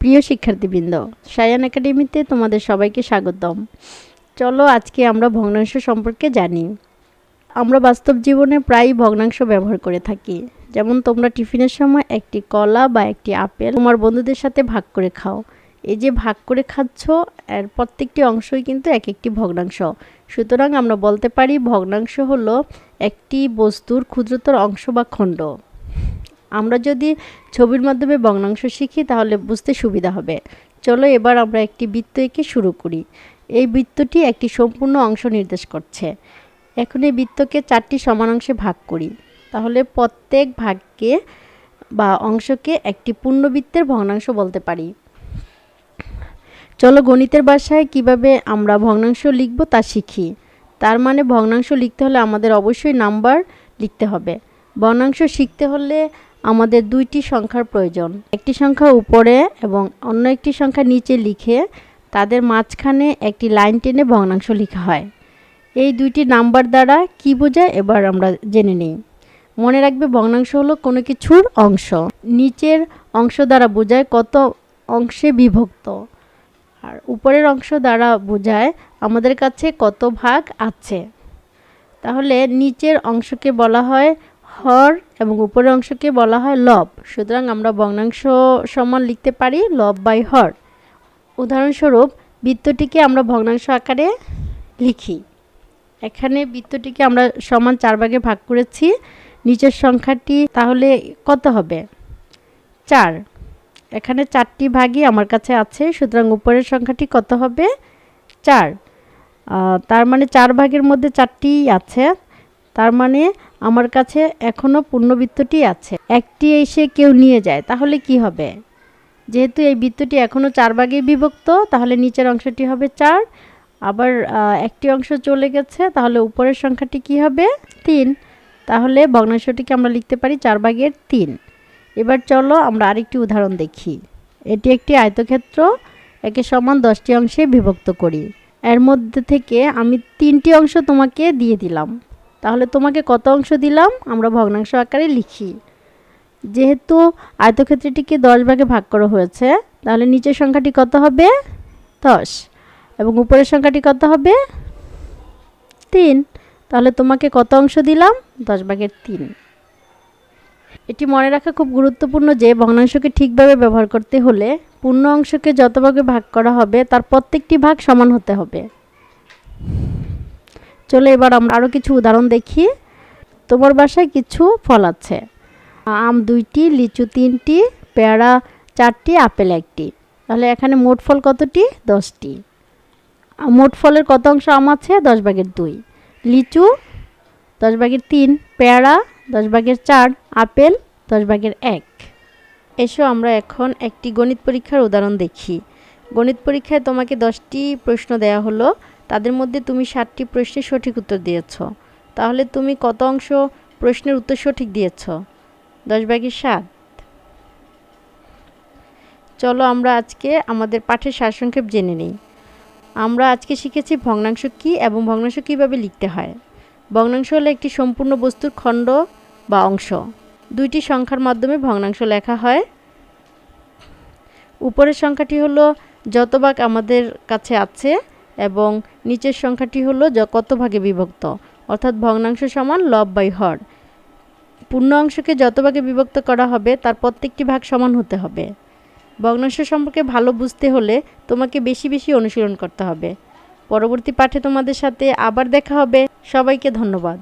প্রিয় শিক্ষার্থীবৃন্দ, সায়ান একাডেমিতে তোমাদের সবাইকে স্বাগতম। চলো আজকে আমরা ভগ্নাংশ সম্পর্কে জানি। আমরা বাস্তব জীবনে প্রায়ই ভগ্নাংশ ব্যবহার করে থাকি। যেমন তোমরা টিফিনের সময় একটি কলা বা একটি আপেল তোমার বন্ধুদের সাথে ভাগ করে খাও। এই যে ভাগ করে খাচ্ছ, এর প্রত্যেকটি অংশই কিন্তু এক একটি ভগ্নাংশ। সুতরাং আমরা বলতে পারি ভগ্নাংশ হলো একটি বস্তুর ক্ষুদ্রতর অংশ বা খণ্ড। আমরা যদি ছবির মাধ্যমে ভগ্নাংশ শিখি তাহলে বুঝতে সুবিধা হবে। চলো এবার আমরা একটি বৃত্ত এঁকে শুরু করি। এই বৃত্তটি একটি সম্পূর্ণ অংশ নির্দেশ করছে। এখন এই বৃত্তকে 4টি সমান অংশে ভাগ করি। তাহলে প্রত্যেক ভাগকে বা অংশকে একটি পূর্ণবৃত্তের ভগ্নাংশ বলতে পারি। চলো গণিতের ভাষায় কিভাবে আমরা ভগ্নাংশ লিখব তা শিখি। তার মানে ভগ্নাংশ লিখতে হলে আমাদের অবশ্যই নাম্বার লিখতে হবে। ভগ্নাংশ শিখতে হলে আমাদের 2টি সংখ্যার প্রয়োজন। একটি সংখ্যা উপরে এবং অন্য একটি সংখ্যা নিচে লিখে তাদের মাঝখানে একটি লাইন টেনে ভগ্নাংশ লেখা হয়। এই 2টি নাম্বার দ্বারা কি বোঝায় এবার আমরা জেনে নিই। মনে রাখবে ভগ্নাংশ হলো কোনো কিছুর অংশ। নিচের অংশ দ্বারা বোঝায় কত অংশে বিভক্ত, আর উপরের অংশ দ্বারা বোঝায় আমাদের কাছে কত ভাগ আছে। তাহলে নিচের অংশকে বলা হয় হর এবং উপরের অংশকে বলা হয় লব। সুতরাং আমরা ভগ্নাংশ সমান লিখতে পারি লব বাই হর। উদাহরণস্বরূপ বৃত্তটিকে আমরা ভগ্নাংশ আকারে লিখি। এখানে বৃত্তটিকে আমরা সমান 4 ভাগে ভাগ করেছি। নিচের সংখ্যাটি তাহলে কত হবে? 4। এখানে 4টি ভাগই আমার কাছে আছে, সুতরাং উপরের সংখ্যাটি কত হবে? 4। তার মানে 4 ভাগের মধ্যে 4টি আছে, তার মানে আমার কাছে এখনো পূর্ণবৃত্তটি আছে। একটি এসে কেউ নিয়ে যায়, তাহলে কি হবে? যেহেতু এই বৃত্তটি এখনো 4 ভাগে বিভক্ত, তাহলে নিচের অংশটি হবে 4। আবার একটি অংশ চলে গেছে, তাহলে উপরের সংখ্যাটি কি হবে? 3। তাহলে ভগ্নাংশটিকে আমরা লিখতে পারি 4 ভাগের 3। এবার চলো আমরা আরেকটি উদাহরণ দেখি। এটি একটি আয়তক্ষেত্র, একে সমান 10টি অংশে বিভক্ত করি। এর মধ্যে থেকে আমি 3টি অংশ তোমাকে দিয়ে দিলাম। তাহলে তোমাকে কত অংশ দিলাম আমরা ভগ্নাংশ আকারে লিখি। যেহেতু আয়তক্ষেত্রটিকে 10 ভাগে ভাগ করা হয়েছে, তাহলে নিচের সংখ্যাটি কত হবে? 10 এবং উপরের সংখ্যাটি কত হবে? 3। তাহলে তোমাকে কত অংশ দিলাম? 10 ভাগের 3। এটি মনে রাখা খুব গুরুত্বপূর্ণ যে ভগ্নাংশকে ঠিকভাবে ব্যবহার করতে হলে পূর্ণ অংশকে যত ভাগে ভাগ করা হবে তার প্রত্যেকটি ভাগ সমান হতে হবে। চলো এবার আমরা আরও কিছু উদাহরণ দেখি। তোমার বাসায় কিছু ফল আছে। আম 2টি, লিচু 3টি, পেয়ারা 4টি, আপেল 1টি। তাহলে এখানে মোট ফল কতটি? 10টি। মোট ফলের কত অংশ আম আছে? 10 ভাগের 2। লিচু 10 ভাগের 3, পেয়ারা 10 ভাগের 4, আপেল 10 ভাগের 1। এসো আমরা এখন একটি গণিত পরীক্ষার উদাহরণ দেখি। গণিত পরীক্ষায় তোমাকে 10টি প্রশ্ন দেয়া হলো, তাদের মধ্যে তুমি 7টি প্রশ্নের সঠিক উত্তর দিয়েছ। তাহলে তুমি কত অংশ প্রশ্নের উত্তর সঠিক দিয়েছ? 10 ভাগের 7। চলো আমরা আজকে আমাদের পাঠের সারসংক্ষেপ জেনে নিই। আমরা আজকে শিখেছি ভগ্নাংশ কী এবং ভগ্নাংশ কীভাবে লিখতে হয়। ভগ্নাংশ হলো একটি সম্পূর্ণ বস্তুর খণ্ড বা অংশ। 2টি সংখ্যার মাধ্যমে ভগ্নাংশ লেখা হয়। উপরের সংখ্যাটি হলো যত ভাগ আমাদের কাছে আছে এবং নিচের সংখ্যাটি হলো কত ভাগে বিভক্ত, অর্থাৎ ভগ্নাংশ সমান লব বাই হর। পূর্ণ অংশকে যত ভাগে বিভক্ত করা হবে তার প্রত্যেকটি ভাগ সমান হতে হবে। ভগ্নাংশ সম্পর্কে ভালো বুঝতে হলে তোমাকে বেশি বেশি অনুশীলন করতে হবে। পরবর্তী পাঠে তোমাদের সাথে আবার দেখা হবে। সবাইকে ধন্যবাদ।